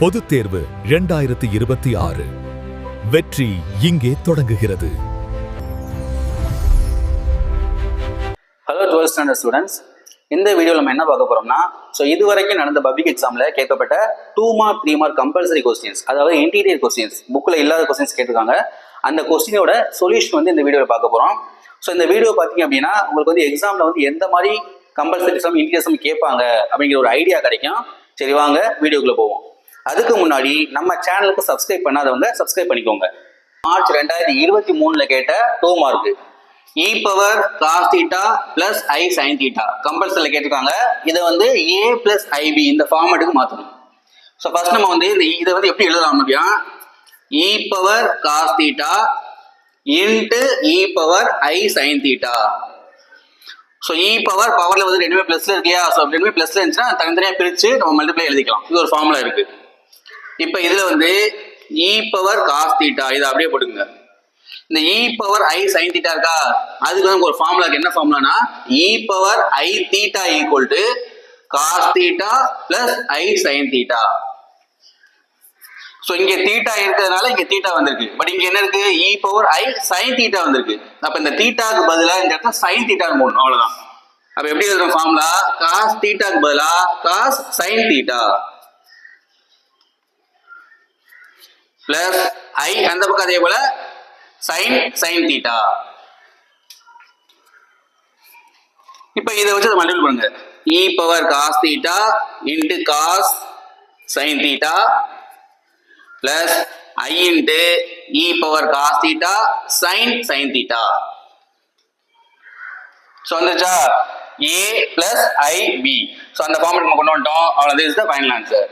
பொதுத் தேர்வு 2026 வெற்றி இங்கே தொடங்குகிறது. ஹலோ 12th ஸ்டாண்டர்ட் ஸ்டூடெண்ட்ஸ், இந்த வீடியோவில் நம்ம என்ன பார்க்க போறோம்னா, இதுவரைக்கும் நடந்த பப்ளிக் எக்ஸாம்ல கேட்கப்பட்ட 2 மார்க் 3 மார்க் கம்பல்சரி கொஸ்டின்ஸ், அதாவது இன்டீரியர் கொஸ்டின்ஸ், புக்கில் இல்லாத கொஸ்டின்ஸ் கேட்டிருக்காங்க. அந்த கொஸ்டினோட சொல்யூஷன் வந்து இந்த வீடியோவில் பார்க்க போறோம். இந்த வீடியோ பார்த்தீங்க அப்படின்னா உங்களுக்கு வந்து எக்ஸாம்ல வந்து எந்த மாதிரி கம்பல்சரி எக்ஸாம் இன்டீரியர் எக்ஸாம் கேட்பாங்க அப்படிங்கிற ஒரு ஐடியா கிடைக்கும். சரி, வாங்க வீடியோக்குள்ள போவோம். அதுக்கு முன்னாடி நம்ம சேனலுக்கு சப்ஸ்கிரைப் பண்ணாதவங்க சப்ஸ்கிரைப் பண்ணிக்கோங்க. மார்ச் 2023 கேட்ட 2 mark e power cos θ plus i sin θ கம்பல்சரில கேட்டிருக்காங்க. இதை வந்து a plus ib இந்த ஃபார்மேட்டுக்கு மாற்றணும். ஃபர்ஸ்ட் நம்ம வந்து இதை வந்து எப்படி எழுதலாம் அப்படின்னா, e power cos θ into e power i sin θ. e power பவர்ல வந்து ரெண்டுமே பிளஸ்ல இருக்கு இல்லையா? ரெண்டுமே பிளஸ்ல இருந்துச்சுன்னா தனித்தனியா பிரிச்சு நம்ம மல்டிப்ளை எழுதிக்கலாம். இது ஒரு ஃபார்முலா இருக்கு. இப்ப இதுல வந்து e பவர் cos θ இதை அப்படியே போட்டுங்க. இந்த e பவர் i sin θ இருக்கா, அதுக்கு வந்து ஒரு ஃபார்முலா இருக்கு. என்ன ஃபார்முலானா, e power i θ equal to cos θ plus i sin θ. இங்க தீட்டா இருக்கிறதுனால இங்க தீட்டா வந்திருக்கு. பட் இங்க என்ன இருக்கு, e பவர் i sin θ வந்திருக்கு. அப்ப இந்த தீட்டாக்கு பதிலா இந்த இடத்துல sin θ போடணும், அவ்வளவுதான். அப்ப எப்படி எழுதுறோம் ஃபார்முலா, cos θக்கு பதிலா cos sin θ பிளஸ் i அந்த பக்கம் அதே போல sin θ. இப்ப இதை வச்சு மல்டிபிள் பண்ணுங்க. e power cos θ into cos sin θ plus i into e power cos θ sin θ. வந்துச்சா, a பிளஸ் i b. அந்த ஃபார்முலா நம்ம கொண்டு வந்துட்டோம். அவ்வளவு is the final answer.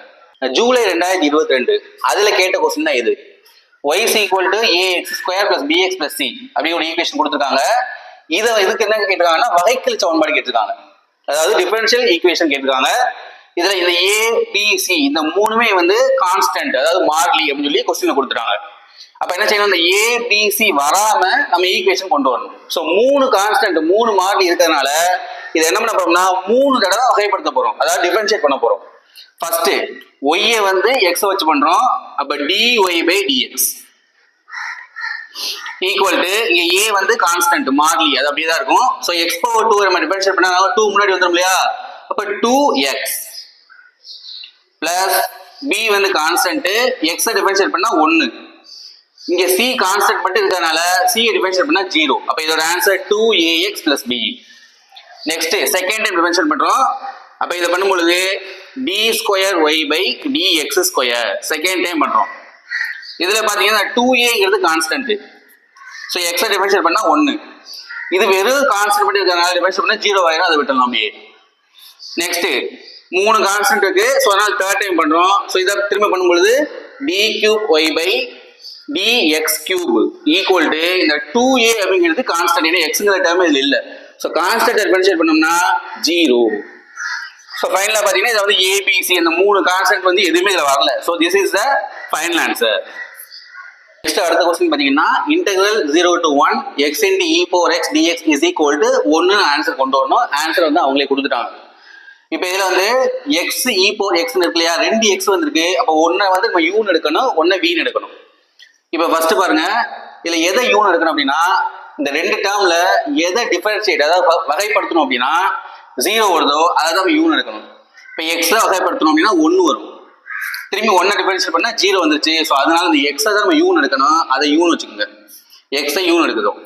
July 2022 அதுல கேட்ட கொஸ்டின் தான் இது. y is equal to ax square plus bx plus c அப்படி ஒரு ஈக்குவேஷன் கொடுத்திருக்காங்க. இதுக்கு என்ன கேட்டிருக்காங்கன்னா, வகைக்கெழு சமன்பாடு கேட்டிருக்காங்க. அதாவது டிஃபரன்ஷியல் ஈக்குவேஷன் கேட்டிருக்காங்க. இதுல இந்த a b c இந்த மூணுமே வந்து கான்ஸ்டன்ட், அதாவது மாறிலி அப்படின்னு சொல்லி கொஸ்டின்ல கொடுத்துட்டாங்க. அப்ப என்ன செய்யணும், இந்த a b c வராம நம்ம ஈக்குவேஷன் கொண்டு வரணும். மூணு கான்ஸ்டன்ட், மூணு மாறிலி இருக்கிறதுனால இது என்ன பண்ண போறோம்னா, 3 தடவை வகைப்படுத்த போறோம், அதாவது டிஃபரன்ஷியேட் பண்ண போறோம். ஃபர்ஸ்ட் y வந்து x வச்சு பண்றோம். அப்ப dy by dx equal to இங்க a வந்து கான்ஸ்டன்ட் மாறிலி, அது அப்படியே தான் இருக்கும். x பவர் 2 நம்ம டிஃபரன்ஷியேட் பண்ணா 2 முன்னாடி வந்துரும் இல்லையா? அப்ப 2x பிளஸ் b வந்து கான்ஸ்டன்ட், x டிஃபரன்ஷியேட் பண்ணா 1. இங்க c கான்ஸ்டன்ட் மட்டும் இருக்கறனால c டிஃபரன்ஷியேட் பண்ணா 0. அப்ப இதோட answer 2ax plus b. Next second time differentiate பண்றோம். அப்ப இத பண்ணும்போது d square y by dx square second time பண்றோம். இதுல பாத்தீங்கன்னா 2a ங்கிறது கான்ஸ்டன்ட். x டிஃபரன்ஷியேட் பண்ணா 1. இது வெறும் கான்ஸ்டன்ட் மட்டும் இருக்கறனால டிஃபரன்ஷியேட் பண்ணா 0 ஆயிரும், அதை விட்டுறலாம் அப்படியே. நெக்ஸ்ட் 3 கான்ஸ்டன்ட் இருக்கு. அதனால தேர்ட் டைம் பண்றோம். இத திரும்ப பண்ணும்போது d cube y by dx cube equal to இந்த 2a அப்படிங்கிறது கான்ஸ்டன்ட், ஏன்னா xங்கிற டேர்ம் இதுல இல்ல. கான்ஸ்டன்ட் டிஃபரன்ஷியேட் பண்ணோம்னா 0. ஃபைனலா பாத்தீங்கன்னா இது வந்து a b c அந்த 3 கான்ஸ்டன்ட் வந்து எதுவுமே இதுல வரல. This is the final answer. Next அடுத்த क्वेश्चन பாத்தீங்கன்னா, integral 0 to 1 x into e power x dx is equal to 1 answer கொண்டு வரணும். ஆன்சர் வந்து அவங்களே கொடுத்துட்டாங்க. இப்போ இதுல வந்து x e power x ன்னு இருக்கு இல்லையா, 2 x வந்திருக்கு. அப்ப 1 வந்து நம்ம u ன்னு எடுக்கணும், 1 v ன்னு எடுக்கணும். இப்போ ஃபர்ஸ்ட் பாருங்க, இதுல எதை u ன்னு எடுக்கணும் அப்படின்னா, இந்த ரெண்டு டேர்ம்ல எதை டிஃபரன்ஷியேட், அதாவது வகைப்படுத்தணும் அப்படின்னா 0 வருதோ அதை தான் u ன்னு எடுக்கணும். இப்போ x ல வகைப்படுத்தணும் அப்படின்னா 1 வரும். திரும்பி 1 டிஃபரன்ஷியேட் பண்ணா 0 வந்துருச்சு. அதனால இந்த x தான் நம்ம u ன்னு எடுக்கணும், அதை u ன்னு வச்சுக்கோங்க. x u ன்னு எடுக்குறோம்.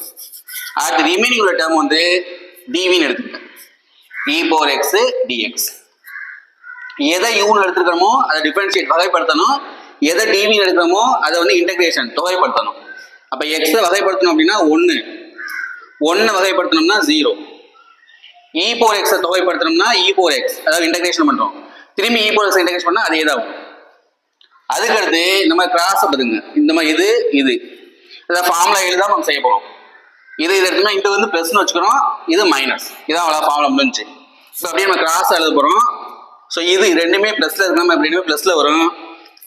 அடுத்து ரிமைனிங் உள்ள டேர்ம் வந்து dv ன்னு எடுத்துக்கோங்க. e power x dx. எதை u ன்னு எடுத்துக்கறோமோ அதை டிஃபரன்ஷியேட் வகைப்படுத்தணும், எதை dv ன்னு எடுக்கறோமோ அதை வந்து இன்டகிரேஷன் தொகைப்படுத்தணும். அப்ப x வகைப்படுத்தணும் அப்படின்னா 1 வகைப்படுத்தணும்னா 0. e power x தொகைப்படுத்தணும்னா e power x, அதாவது இன்டகிரேஷன் பண்றோம். திரும்பி e power x இன்டகிரேட் பண்ணா அதே தான். அதுக்கு அடுத்து நம்ம கிராஸ் பண்ணுங்க. இந்த மாதிரி இது அதாவது ஃபார்முலா எழுதாம நம்ம செய்ய போறோம். இது எடுத்தோம்னா இது வந்து பிளஸ்னு வச்சுக்கிறோம், இது மைனஸ். இதான் அவ்வளவு ஃபார்முலா முடிஞ்சு. அப்படியே நம்ம கிராஸ் எழுத போறோம். இது ரெண்டுமே பிளஸ்ல இருக்கு, நம்ம ரெண்டுமே பிளஸ்ல வரும்.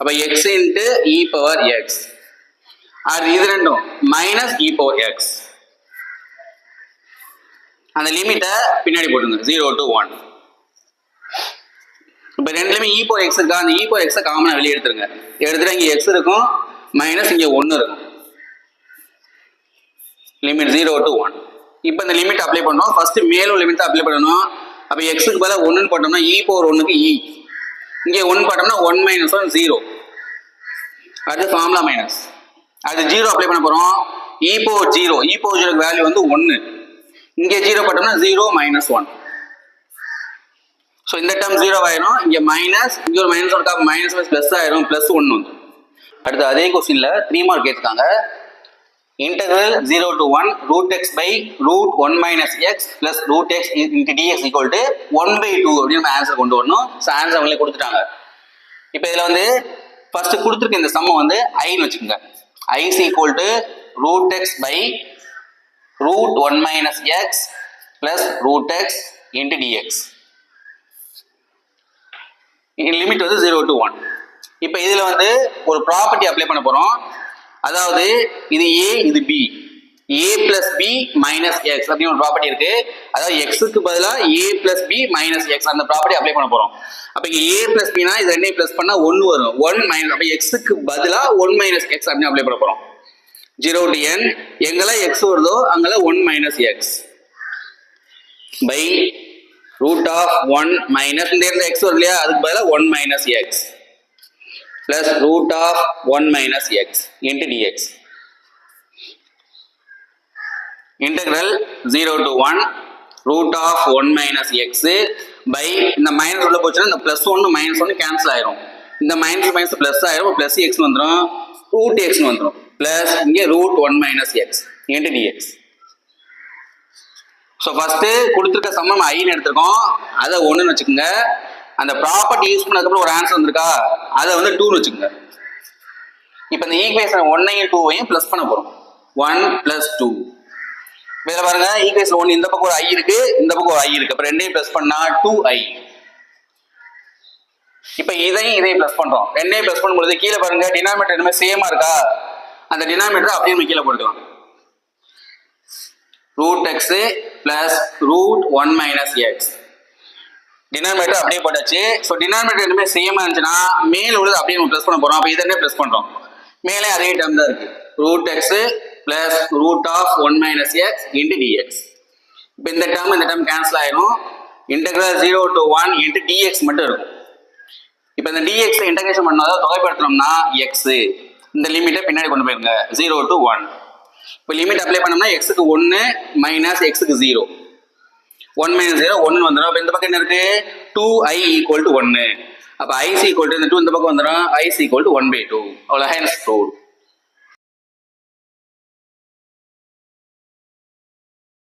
அப்ப x into e power x, இது ரெண்டும் மைனஸ் e power x. அந்த லிமிட்டை பின்னாடி போட்டுங்க 0 to 1. இப்போ ரெண்டுலையுமே e power x இருக்கா, அந்த e power x காமனாக வெளியே எடுத்துருங்க. எடுத்துட்டு இங்கே x இருக்கும் மைனஸ் இங்கே 1 இருக்கும். Limit 0 to 1. இப்போ இந்த லிமிட் அப்ளை பண்ணோம். ஃபர்ஸ்ட் மேலும் லிமிட் அப்ளை பண்ணணும். அப்போ எக்ஸுக்கு பதிலாக 1 போட்டோம்னா e பவர் 1க்கு e, இங்கே 1 போட்டோம்னா 1 மைனஸ் 1 0. அடுத்து ஃபார்முலா மைனஸ், அது 0 அப்ளை பண்ண போகிறோம். e power 0, e power 0 value வந்து 1, இங்கே 0 போட்டோம்னா 0 மைனஸ் 1. ஸோ இந்த டேர்ம் 0 ஆயிரும், இங்கே மைனஸ், இங்கே ஒரு மைனஸ் இருக்கா, மைனஸ் ப்ளஸ் ஆயிரும், ப்ளஸ் 1 வந்து. அடுத்து அதே கொஸ்டின்ல 3 மார்க் கேட்டிருக்காங்க. Integral 0 to 1 root x by root 1 minus x plus root x into dx equal to 1 by 2 அப்படின்னு நம்ம ஆன்சர் கொண்டு வரணும். ஸோ ஆன்சர் அவங்களே கொடுத்துட்டாங்க. இப்போ இதில் வந்து ஃபர்ஸ்ட் கொடுத்துருக்க இந்த சம்ம வந்து ஐன்னு வச்சுக்கோங்க. I is equal to root x by root 1 minus x plus root x into dx. Limit வந்து 0 to 1. இப்போ இதில் வந்து ஒரு ப்ராப்பர்ட்டி அப்ளை பண்ண போகிறோம். அதாவது இது a, இது b, a plus b minus x அப்படின்னு ஒரு ப்ராப்பர்ட்டி இருக்கு. அதாவது xக்கு பதிலாக a plus b minus x அந்த ப்ராப்பர்ட்டி அப்ளை பண்ண போறோம். அப்ப இங்க a plus b னா இது ரெண்டையும் பிளஸ் பண்ணா 1 வரும். 1 மைனஸ், அப்ப xக்கு பதிலாக 1 minus x அப்படின்னு அப்ளை பண்ண போறோம். 0 to n எங்கெல்லாம் x வருதோ அங்கெல்லாம் 1 minus x by root of 1 minus, இந்த இடத்துல x வருது இல்லையா, அதுக்கு பதிலாக 1 minus x plus root of 1 minus x into dx. Integral 0 to 1 root of 1 minus x by, இந்த மைனஸ் உள்ள போச்சுன்னா இந்த பிளஸ் 1 மைனஸ் 1 கேன்சல் ஆயிரும். இந்த மைனஸ் மைனஸ் பிளஸ் ஆயிரும், பிளஸ் x வந்துடும், ரூட் x வந்துடும், பிளஸ் இங்கே root 1 minus x into dx. So first கொடுத்துருக்க சம்மம் ஐன்னு எடுத்துருக்கோம், அதை 1ன்னு வச்சுக்கோங்க. அந்த ப்ராப்பர்ட்டி யூஸ் பண்ணதுக்கப்புறம் ஒரு ஆன்சர் வந்திருக்கா, அதை வந்து 2ன்னு வச்சுக்கோங்க. இப்போ இந்த ஈக்குவேஷன் 1ஐயும் 2ஐயும் பிளஸ் பண்ண போறோம். 1 plus 2. வேற பாருங்க, ஈக்குவேஷன் 1 இந்த பக்கம் ஒரு i இருக்கு, இந்த பக்கம் ஒரு i இருக்கு. அப்ப ரெண்டையும் பிளஸ் பண்ணா 2i. இப்போ இதையும் பிளஸ் பண்றோம். ரெண்டையும் பிளஸ் பண்ணும்போது கீழே பாருங்க டினாமினேட்டர் எல்லாமே சேமா இருக்கா, அந்த டினாமினேட்டர் அப்படியே நம்ம கீழே போட்டுக்கலாம். Root x plus root 1 minus x. Denominator அப்படியே போட்டாச்சு. ஸோ டினாமினேட்டர் ரெண்டுமே சேமா இருந்துச்சுன்னா மேல உள்ளது அப்படியே நம்ம பிளஸ் பண்ண போறோம். அப்போ இதே பிளஸ் பண்றோம், மேலே அதே டேர்ம் தான் இருக்கு. Root x plus root of 1 minus x into dx. இப்போ இந்த டேர்ம் கேன்சல் ஆயிரும். இன்டெகிரல் 0 to 1 into dx மட்டும் இருக்கும். இப்போ இந்த dx இன்டகிரேஷன் பண்ணாதான் தொகைப்படுத்தணும்னா x, இந்த லிமிட்டை பின்னாடி கொண்டு போயிருங்க 0 to 1. இப்போ லிமிட் அப்ளை பண்ணோம்னா xக்கு 1 மைனஸ் xக்கு 0, 1 minus 0 1 வந்துடும். அப்போ இந்த பக்கம் என்ன இருக்கு, 2i equal to 1. அப்போ i is equal to இந்த 2 இந்த பக்கம் வந்துடும், i is equal to 1 by 2. அவ்வளோ ஹென்ஸ் ப்ரூவ்ட்.